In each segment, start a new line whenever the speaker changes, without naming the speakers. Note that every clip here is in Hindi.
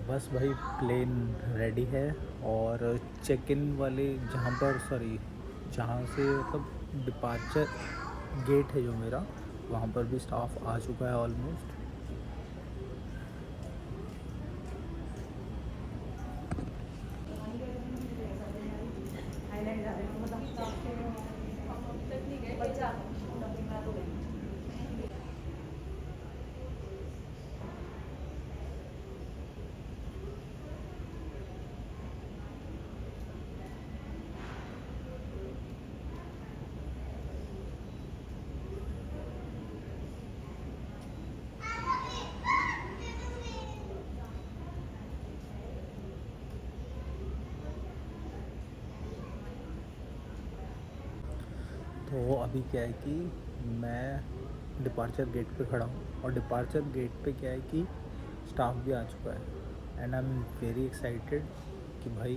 बस भाई प्लेन रेडी है। और चेक इन वाले जहाँ से मतलब डिपार्चर गेट है जो मेरा, वहाँ पर भी स्टाफ आ चुका है ऑलमोस्ट। तो अभी क्या है कि मैं डिपार्चर गेट पे खड़ा हूँ, और डिपार्चर गेट पे क्या है कि स्टाफ भी आ चुका है। And I am very excited कि भाई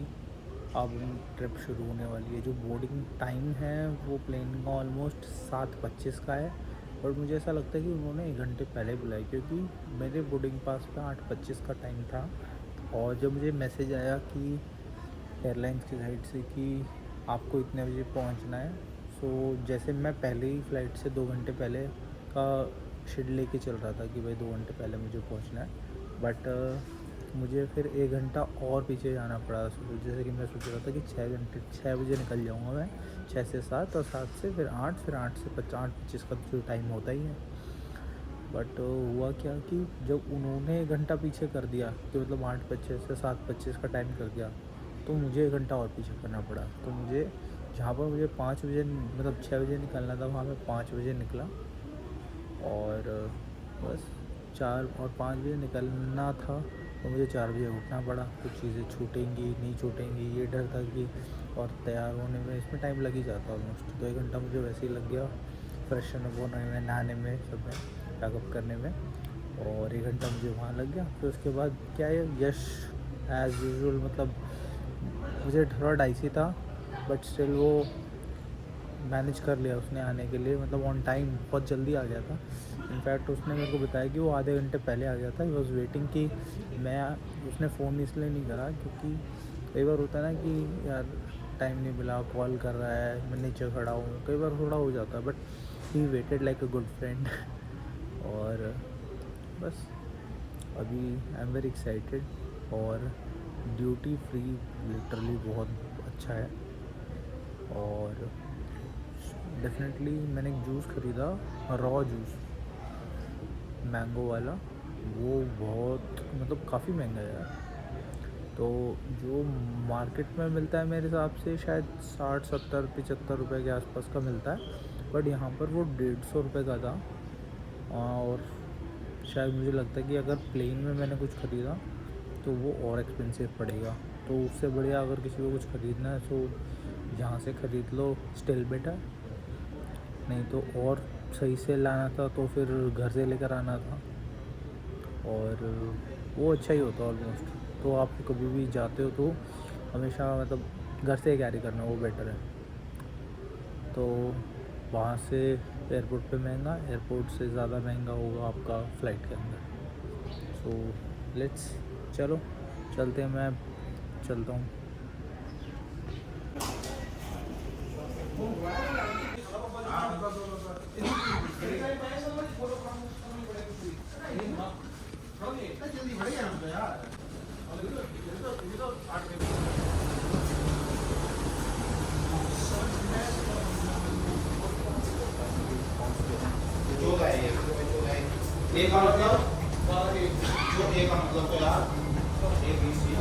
अब ट्रिप शुरू होने वाली है। जो बोर्डिंग टाइम है वो प्लेन का ऑलमोस्ट 7:25 का है, और मुझे ऐसा लगता है कि उन्होंने 1 घंटे पहले बुलाया, क्योंकि मेरे बोर्डिंग पास पे 8:25 का टाइम था। और जब मुझे मैसेज आया कि एयरलाइंस की साइड से कि आपको इतने बजे पहुंचना है, सो जैसे मैं पहले ही फ़्लाइट से 2 घंटे पहले का शेड लेके चल रहा था कि भाई 2 घंटे पहले मुझे पहुंचना है, बट मुझे फिर 1 घंटा और पीछे जाना पड़ा। जैसे कि मैं सोच रहा था कि 6 बजे निकल जाऊंगा मैं, 6 से 7, और 7 से फिर 8, फिर 8 से 8:25 का जो टाइम होता ही है। बट हुआ क्या कि जब उन्होंने 1 घंटा पीछे कर दिया, कि मतलब 8:25 से 7:25 का टाइम कर दिया, तो मुझे 1 घंटा और पीछे करना पड़ा। तो मुझे जहाँ पर मुझे 5 बजे मतलब 6 बजे निकलना था, वहाँ मैं 5 बजे निकला। और बस 4 और 5 बजे निकलना था, तो मुझे 4 बजे उठना पड़ा। कुछ चीज़ें छूटेंगी नहीं छूटेंगी ये डर था कि, और तैयार होने में इसमें टाइम लग ही जाता ऑलमोस्ट। तो 1 घंटा मुझे वैसे ही लग गया, फ्रेशन अप होने में, नहाने में, सब में, पैकअप करने में। और 1 घंटा मुझे वहाँ लग गया। फिर उसके बाद क्या है, यश एज़ यूजुअल मतलब मुझे थोड़ा डाइसी था, बट स्टिल वो मैनेज कर लिया उसने आने के लिए, मतलब ऑन टाइम बहुत जल्दी आ गया था। इनफैक्ट उसने मेरे को बताया कि वो आधे घंटे पहले आ गया था। ही वॉज वेटिंग कि मैं, उसने फ़ोन इसलिए नहीं करा क्योंकि कई बार होता है ना कि यार टाइम नहीं मिला, कॉल कर रहा है, मैं नीचे खड़ा हूँ, कई बार थोड़ा हो जाता है, but he waited like a good friend. और बस अभी आई एम वेरी एक्साइटेड। और ड्यूटी फ्री लिटरली बहुत अच्छा है। और डेफिनेटली मैंने एक जूस ख़रीदा, रॉ जूस, मैंगो वाला। वो बहुत मतलब काफ़ी महंगा है यार। तो जो मार्केट में मिलता है मेरे हिसाब से शायद 60, 70, 75 रुपये के आसपास का मिलता है, बट यहाँ पर वो 150 रुपये का था। और शायद मुझे लगता है कि अगर प्लेन में मैंने कुछ ख़रीदा तो वो और एक्सपेंसिव पड़ेगा। तो उससे बढ़िया अगर किसी को कुछ ख़रीदना है तो यहाँ से ख़रीद लो, स्टिल बेटर। नहीं तो और सही से लाना था तो फिर घर से लेकर आना था, और वो अच्छा ही होता ऑलमोस्ट। तो आप कभी भी जाते हो तो हमेशा मतलब घर से कैरी करना, वो बेटर है। तो वहाँ से एयरपोर्ट पे महंगा, एयरपोर्ट से ज़्यादा महंगा होगा आपका फ़्लाइट के अंदर। सो लेट्स, चलो चलते हैं, मैं चलता हूँ।
ए का मतलब जो ए का मतलब तो यार ए बी सी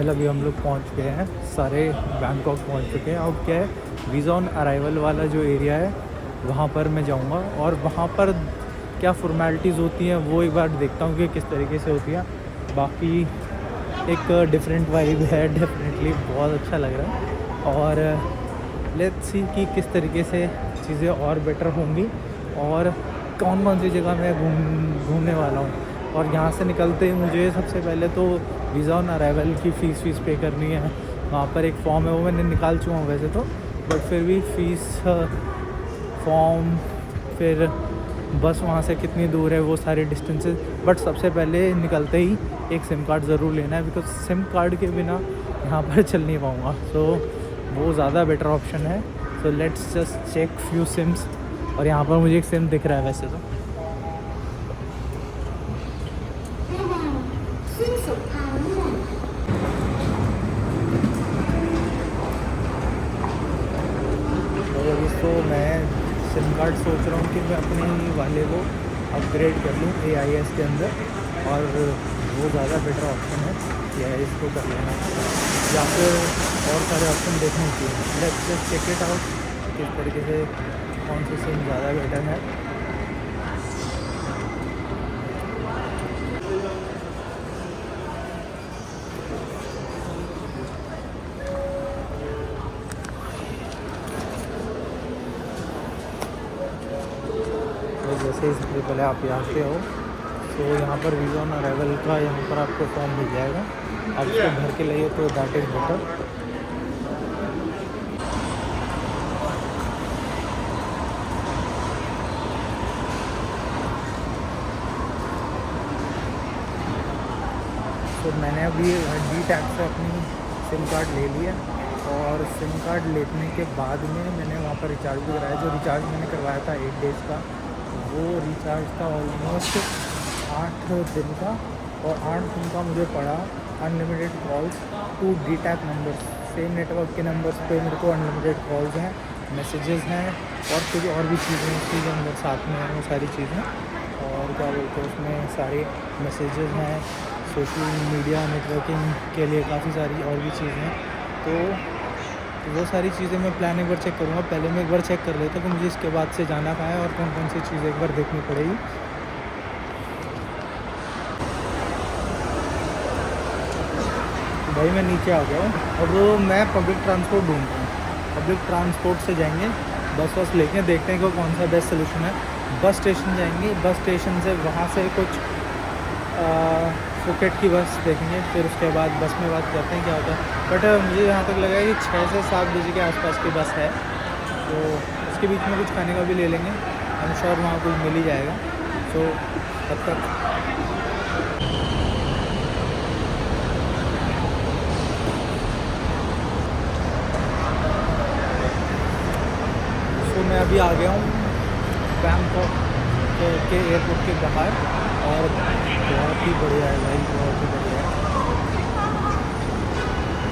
वेल अभी हम लोग पहुंच गए हैं, सारे बैंकॉक पहुंच चुके हैं। अब क्या है, वीज़ा ऑन अराइवल वाला जो एरिया है वहाँ पर मैं जाऊँगा और वहाँ पर क्या फॉर्मेलिटीज़ होती हैं वो एक बार देखता हूँ कि किस तरीके से होती है। बाकी एक डिफरेंट वाइब है, डेफिनेटली बहुत अच्छा लग रहा है। और लेट्स सी कि किस तरीके से चीज़ें और बेटर होंगी और कौन कौन सी जगह मैं घूमने वाला हूँ। और यहाँ से निकलते ही मुझे सबसे पहले तो वीज़ा ऑन अराइवल की फ़ीस पे करनी है। वहाँ पर एक फ़ॉर्म है, वो मैंने निकाल चुका हूँ वैसे तो, बट फिर भी फ़ीस फॉर्म, फिर बस वहाँ से कितनी दूर है, वो सारे डिस्टेंसेस। बट सबसे पहले निकलते ही एक सिम कार्ड ज़रूर लेना है, बिकॉज सिम कार्ड के बिना यहाँ पर चल नहीं पाऊँगा। सो वो ज़्यादा बेटर ऑप्शन है। So let's just check few SIMs. और यहाँ पर मुझे एक सिम दिख रहा है वैसे तो। अभी तो मैं सिम कार्ड सोच रहा हूँ कि मैं अपने वाले को अपग्रेड कर लूँ AIS के अंदर, और वो ज़्यादा बेटर ऑप्शन है AIS को कर लेना, या फिर और सारे ऑप्शन देखने चाहिए। Let's just check it out किस तरीके से कौन सी सिम ज़्यादा बेटर है। तो जैसे ही सबसे पहले आप यहाँ से हो तो यहाँ पर वीज़ा ऑन अराइवल का यहाँ पर आपको फॉर्म मिल जाएगा। आप उसको भर के लाइए तो दैट इज़ बेटर। तो मैंने अभी डी टैग से अपनी सिम कार्ड ले लिया, और सिम कार्ड लेने के बाद में मैंने वहाँ पर रिचार्ज भी कराया। जो रिचार्ज मैंने करवाया था 8 डेज़ का, वो रिचार्ज था ऑलमोस्ट 8 दिन का, और 8 दिन का मुझे पड़ा unlimited calls to the tag numbers. Same network के नंबर्स पे मेरे को अनलिमिटेड कॉल्स हैं, मैसेजेस हैं, और कुछ और भी चीज़ें उसके अंदर साथ में हैं, वो सारी चीज़ें। और क्या बोलते हैं, उसमें सारे मैसेजेस हैं, सोशल मीडिया नेटवर्किंग के लिए काफ़ी सारी और भी चीज़ें हैं। तो वो सारी चीज़ें मैं प्लान एक बार चेक करूँगा। पहले मैं एक बार चेक कर लेता कि मुझे इसके बाद से जाना कहाँ है और कौन कौन सी चीज़ें एक बार देखनी पड़ेगी। भाई मैं नीचे आ गया हूँ, अब मैं पब्लिक ट्रांसपोर्ट ढूंढता हूँ। पब्लिक ट्रांसपोर्ट से जाएंगे, बस लेके देखते हैं कि कौन सा बेस्ट सोल्यूशन है। बस स्टेशन जाएंगे, बस स्टेशन से वहाँ से कुछ फुकेट की बस देखेंगे, फिर उसके बाद बस में बात करते हैं क्या होता है। बट मुझे यहाँ तक लगा है कि 6 से 7 बजे के आसपास की बस है, तो उसके बीच में कुछ खाने का भी ले लेंगे। आई एम श्योर वहाँ कुछ मिल ही जाएगा। सो तब तक मैं अभी आ गया हूँ बैंकॉक के एयरपोर्ट के बाहर, और बहुत ही बढ़िया है भाई, बहुत ही बढ़िया है।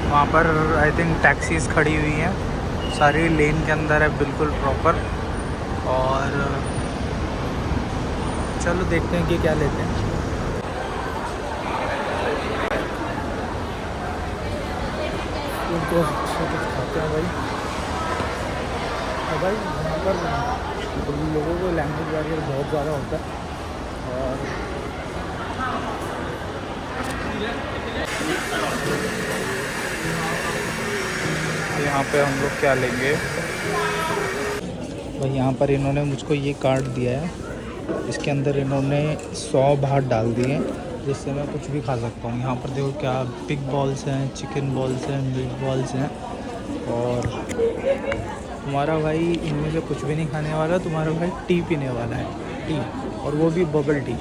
वहाँ पर आई थिंक टैक्सीज़ खड़ी हुई हैं, सारी लेन के अंदर है बिल्कुल प्रॉपर। और चलो देखते हैं कि क्या लेते हैं। कुछ खाते हैं भाई। भाई यहाँ पर लोगों को लैंग्वेज बैरियर बहुत ज़्यादा होता है। और यहाँ पे हम लोग क्या लेंगे भाई, यहाँ पर इन्होंने मुझको ये कार्ड दिया है, इसके अंदर इन्होंने 100 बाहर डाल दिए हैं, जिससे मैं कुछ भी खा सकता हूँ। यहाँ पर देखो क्या पिग बॉल्स हैं, चिकन बॉल्स हैं, मीट बॉल्स हैं। और तुम्हारा भाई इनमें से कुछ भी नहीं खाने वाला, तुम्हारा भाई टी पीने वाला है, टी, और वो भी बबल टी।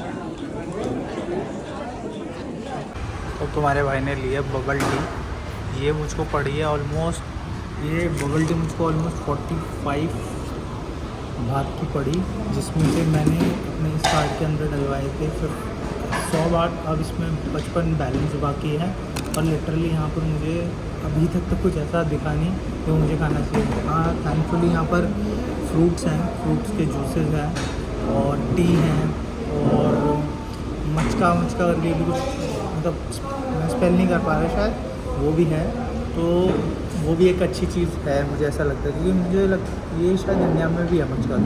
और तुम्हारे भाई ने लिया बबल टी, ये मुझको पड़ी है ऑलमोस्ट, ये बबल टी मुझको ऑलमोस्ट 45 बात की पड़ी, जिसमें से मैंने अपने इस कार्ड के अंदर डलवाए थे फिर 100 बात। अब इसमें 55 बैलेंस बाकी है, और लिटरली यहाँ पर मुझे अभी तक तो कुछ ऐसा दिखा नहीं जो मुझे खाना चाहिए। हाँ थैंकफुली यहाँ पर फ्रूट्स हैं, फ्रूट्स के जूसेस हैं, और टी हैं, और मचका करके भी कुछ, मतलब मैं स्पेल नहीं कर पा रहा शायद, वो भी है। तो वो भी एक अच्छी चीज़ है, मुझे ऐसा लगता है, क्योंकि ये शायद इंडिया में भी है मचका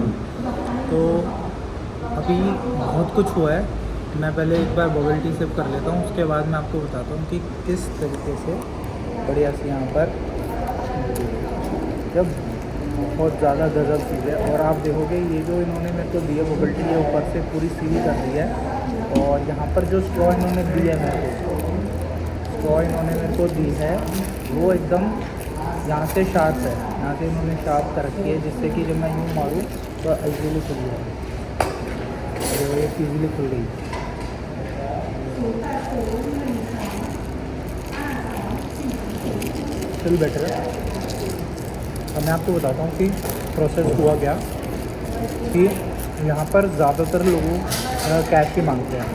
तो अभी बहुत कुछ हुआ है। मैं पहले एक बार बबल टी सिप कर लेता हूँ, उसके बाद मैं आपको बताता हूँ कि किस तरीके से बढ़िया सी यहाँ पर जब बहुत ज़्यादा गज़ब चीज़ है। और आप देखोगे ये जो इन्होंने मेरे को दी है बबल टी, ये ऊपर से पूरी सील कर दी है। और यहाँ पर जो स्ट्रॉ इन्होंने दी है वो एकदम यहाँ से शार्प है, यहाँ से इन्होंने शार्प कर रखी है, जिससे कि जब मैं यूँ मारूँ तो ईजीली खुल जाए। और ये ईजीली खुल गई। स्टिल बेटर है। अब मैं आपको बताता हूँ कि प्रोसेस हुआ क्या, कि यहाँ पर ज़्यादातर लोग कैश ही मांगते हैं,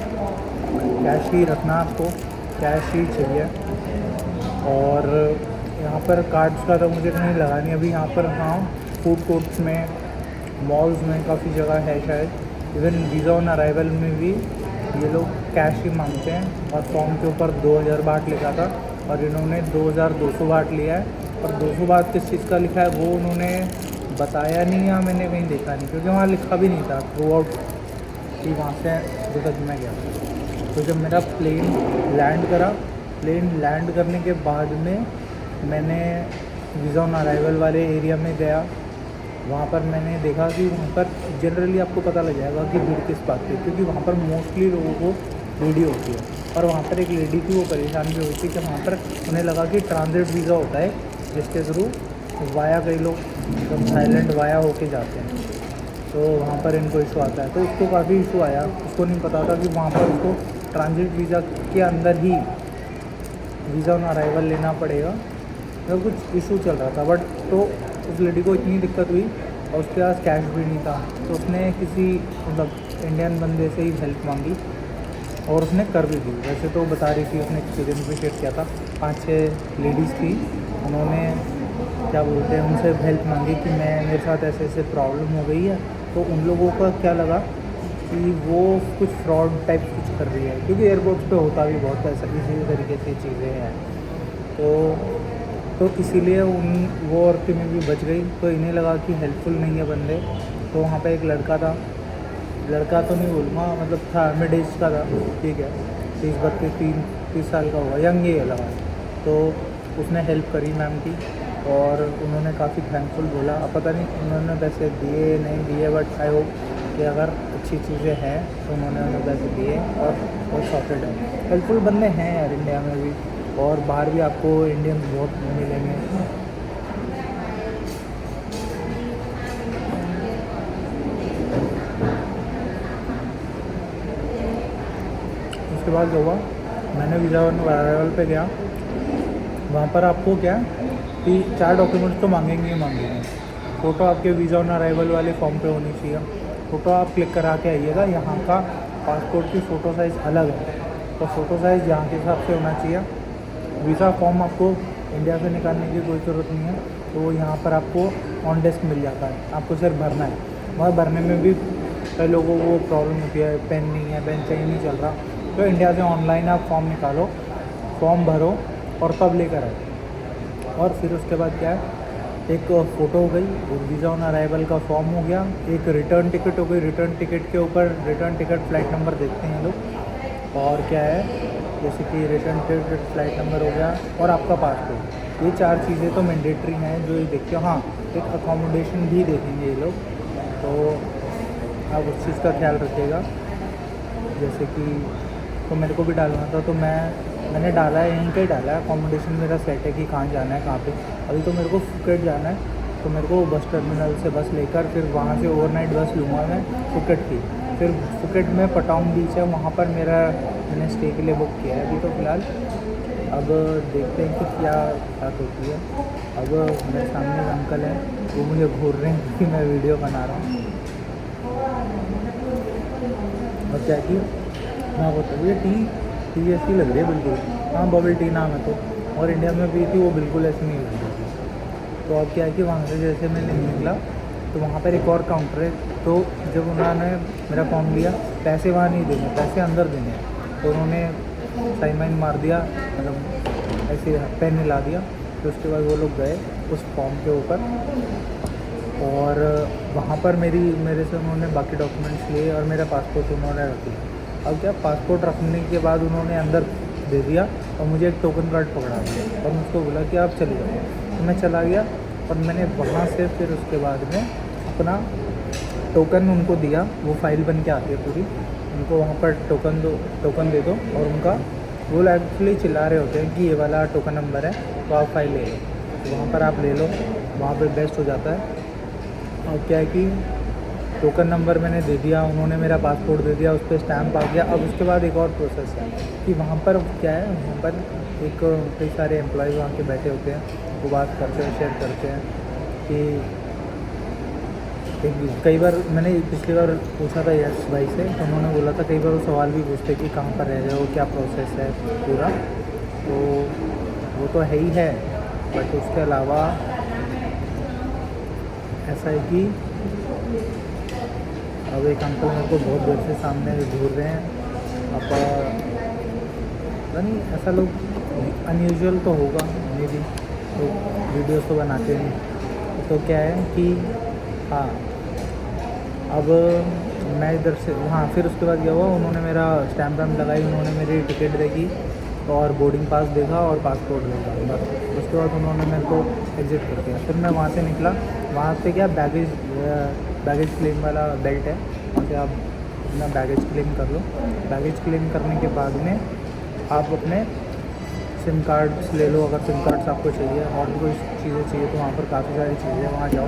कैश ही रखना, आपको कैश ही चाहिए। और यहाँ पर कार्ड्स का तो मुझे कहीं लगा नहीं अभी। यहाँ पर हाँ, फूड कोर्ट्स में, मॉल्स में काफ़ी जगह है शायद। इवन वीज़ा ऑन अराइवल में भी ये लोग कैश ही मांगते हैं। और फॉर्म के ऊपर 2000 बाट लिखा था और इन्होंने 2200 बाट लिया है। और 200 बात किस चीज़ का लिखा है वो उन्होंने बताया नहीं, या मैंने कहीं देखा नहीं, क्योंकि वहाँ लिखा भी नहीं था थ्रू आउट कि वहाँ से जब मैं गया। तो जब मेरा प्लेन लैंड करने के बाद में मैंने वीज़ा ऑन अराइवल वाले एरिया में गया, वहाँ पर मैंने देखा कि वहाँ पर जनरली आपको पता लग जाएगा कि भीड़ किस बात की, क्योंकि वहाँ पर मोस्टली लोगों को वीडियो होती है। और वहाँ पर एक लेडी थी, वो परेशान भी हुई थी कि वहाँ पर उन्हें लगा कि ट्रांजिट वीज़ा होता है, जिसके थ्रू वाया कई लोग एकदम थाईलैंड वाया होके जाते हैं, तो वहाँ पर इनको इशू आता है। तो उसको काफ़ी इशू आया, उसको नहीं पता था कि वहाँ पर उसको ट्रांजिट वीज़ा के अंदर ही वीज़ा ऑन अराइवल लेना पड़ेगा। तो कुछ इशू चल रहा था, बट तो उस लेडी को इतनी दिक्कत हुई और उसके पास कैश भी नहीं था, तो उसने किसी मतलब इंडियन बंदे से ही हेल्प मांगी और उसने कर भी दी। वैसे तो बता रही थी, उसने एक्सपीरियंस भी शेयर किया था। 5-6 लेडीज़ थी, उन्होंने क्या बोलते हैं उनसे हेल्प मांगी कि मेरे साथ ऐसे ऐसे प्रॉब्लम हो गई है। तो उन लोगों का क्या लगा कि वो कुछ फ्रॉड टाइप कुछ कर रही है, क्योंकि एयरपोर्ट्स पे होता भी बहुत ऐसा इसी तरीके से चीज़ें हैं। तो इसीलिए वो औरतें में भी बच गई। तो इन्हें लगा कि हेल्पफुल नहीं है बंदे। तो वहाँ पे एक लड़का था, लड़का तो नहीं बोलूँगा, मतलब था मिड एज का था, ठीक है, 30 साल का होगा, यंग ही लगा। तो उसने हेल्प करी मैम की और उन्होंने काफ़ी थैंकफुल बोला। अब पता नहीं उन्होंने पैसे दिए नहीं दिए, बट आई होप कि अगर अच्छी चीज़ें हैं तो उन्होंने उन्हें पैसे दिए और सॉर्टेड है। हेल्पफुल बंदे हैं यार इंडिया में भी, और बाहर भी आपको इंडियंस बहुत मिलेंगे। उसके बाद जो हुआ, मैंने वीज़ा ऑन अराइवल पे गया। वहाँ पर आपको क्या कि 4 डॉक्यूमेंट्स तो मांगेंगे ही मांगेंगे। फ़ोटो आपके वीज़ा ऑन अराइवल वाले फॉर्म पे होनी चाहिए, फ़ोटो आप क्लिक करा के आइएगा। यहाँ का पासपोर्ट की फ़ोटो साइज़ अलग है, तो फ़ोटो साइज़ यहाँ के हिसाब से होना चाहिए। वीज़ा फॉर्म आपको इंडिया से निकालने की कोई ज़रूरत नहीं है, तो वो यहाँ पर आपको ऑन डेस्क मिल जाता है, आपको सिर्फ भरना है। वहाँ भरने में भी कई लोगों को प्रॉब्लम होती है, पेन नहीं है, पेन चाहिए नहीं चल रहा, तो इंडिया से ऑनलाइन आप फॉर्म निकालो, फॉर्म भरो और तब लेकर आए। और फिर उसके बाद क्या है, एक फ़ोटो हो गई, वीज़ा ऑन अराइवल का फॉर्म हो गया, एक रिटर्न टिकट हो गई। रिटर्न टिकट के ऊपर रिटर्न टिकट फ्लाइट नंबर देखते हैं लोग, और क्या है जैसे कि रिटर्न टिकट फ्लाइट नंबर हो गया और आपका पासपोर्ट। ये 4 चीज़ें तो मैंडेटरी हैं जो ये देखते हो। हाँ, एक अकोमोडेशन भी देखेंगे ये लोग, तो आप उस चीज़ का ख्याल रखिएगा। जैसे कि तो मेरे को भी डालना था, तो मैंने डाला है, यहीं का ही डाला है। अकोमोडेशन मेरा सेट है कि कहाँ जाना है, कहाँ पे। अभी तो मेरे को फुकेट जाना है, तो मेरे को बस टर्मिनल से बस लेकर फिर वहाँ से ओवरनाइट बस लूँगा मैं फुकेट की। फिर फुकेट में पटांग बीच है, वहाँ पर मैंने स्टे के लिए बुक किया है अभी तो फ़िलहाल। अब देखते हैं कि क्या बात होती है। अब मेरे सामने एक अंकल हैं, वो मुझे घूर रहे हैं कि मैं वीडियो बना रहा हूँ। और क्या कि हाँ वो तो ये टी ऐसी लग रही है बिल्कुल। हाँ, बबल टी नाम है तो, और इंडिया में भी थी वो बिल्कुल ऐसी नहीं लग रही थी। तो अब क्या है कि वहाँ से जैसे मैं निकला तो वहाँ पर एक और काउंटर है। तो जब उन्होंने मेरा फॉर्म लिया, पैसे वहाँ नहीं देने, पैसे अंदर देने, तो उन्होंने साइन वाइन मार दिया, मतलब ऐसे पेन हिला दिया। तो उसके बाद वो लोग गए उस फॉर्म के ऊपर, और वहाँ पर मेरे से उन्होंने बाकी डॉक्यूमेंट्स लिए और मेरा पासपोर्ट उन्होंने रख लिया। अब क्या, पासपोर्ट रखने के बाद उन्होंने अंदर दे दिया और मुझे एक टोकन कार्ड पकड़ा दिया और मुझको बोला कि आप चले जाओ। तो मैं चला गया और मैंने वहाँ से फिर उसके बाद में अपना टोकन उनको दिया। वो फाइल बन के आती है पूरी, उनको वहाँ पर टोकन दे दो, और उनका वो एक्चुअली चिल्ला रहे होते हैं कि ये वाला टोकन नंबर है तो आप फाइल ले लो। तो वहाँ पर आप ले लो, वहाँ पर बेस्ट हो जाता है। और क्या है कि टोकन नंबर मैंने दे दिया, उन्होंने मेरा पासपोर्ट दे दिया, उस पर स्टैम्प आ गया। अब उसके बाद एक और प्रोसेस है कि वहाँ पर क्या है, वहाँ पर एक कई सारे एम्प्लॉयज़ वहाँ के बैठे होते हैं, वो बात करते हैं, शेयर करते हैं कि कई बार मैंने पिछली बार पूछा था यश भाई से, तो उन्होंने बोला था कई बार वो सवाल भी पूछते कि कहाँ पर रह रहे हो, क्या प्रोसेस है पूरा। तो वो तो है ही है, बट उसके अलावा ऐसा है कि अब एक अंकल मेरे को बहुत देर से सामने घूर रहे हैं। अब पता नहीं, ऐसा लोग अनयूजुअल तो होगा, मे भी तो वीडियोस तो बनाते नहीं। तो क्या है कि हाँ, अब मैं इधर से हाँ, फिर उसके बाद क्या हुआ, उन्होंने मेरा स्टैम्प वैम्प लगाई, उन्होंने मेरी टिकट देखी और बोर्डिंग पास देखा और पासपोर्ट देखा बस। उसके बाद उन्होंने मेरे को एग्ज़िट कर दिया। फिर मैं वहाँ से निकला, वहाँ पे क्या बैगेज क्लेम वाला बेल्ट है, वहाँ से आप अपना बैगेज क्लेम कर लो। बैगेज क्लेम करने के बाद में आप अपने सिम कार्ड्स ले लो, अगर सिम कार्ड्स आपको चाहिए, और भी कोई चीज़ें चाहिए तो वहाँ पर काफ़ी सारी चीज़ें हैं, वहाँ जाओ।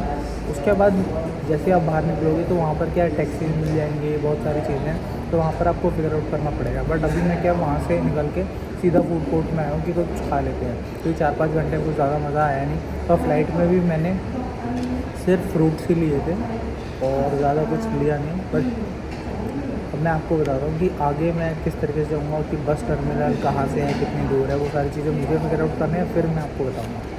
उसके बाद जैसे आप बाहर निकलोगे तो वहाँ पर क्या टैक्सी मिल जाएंगे, बहुत सारी चीज़ें हैं, तो वहाँ पर आपको फिगर आउट करना पड़ेगा। बट अभी मैं क्या वहाँ से निकल के सीधा फूड कोर्ट में आया हूँ कि कुछ खा लेते हैं, क्योंकि 4-5 घंटे में कुछ ज़्यादा मज़ा आया नहीं। और फ्लाइट में भी मैंने सिर्फ फ्रूट्स ही लिए थे और ज़्यादा कुछ लिया नहीं। बट अब मैं आपको बता रहा हूँ कि आगे मैं किस तरीके से जाऊँगा, कि बस टर्मिनल कहाँ से है, कितनी दूर है, वो सारी चीज़ें मुझे फिगर आउट करनी है, फिर मैं आपको बताऊँगा।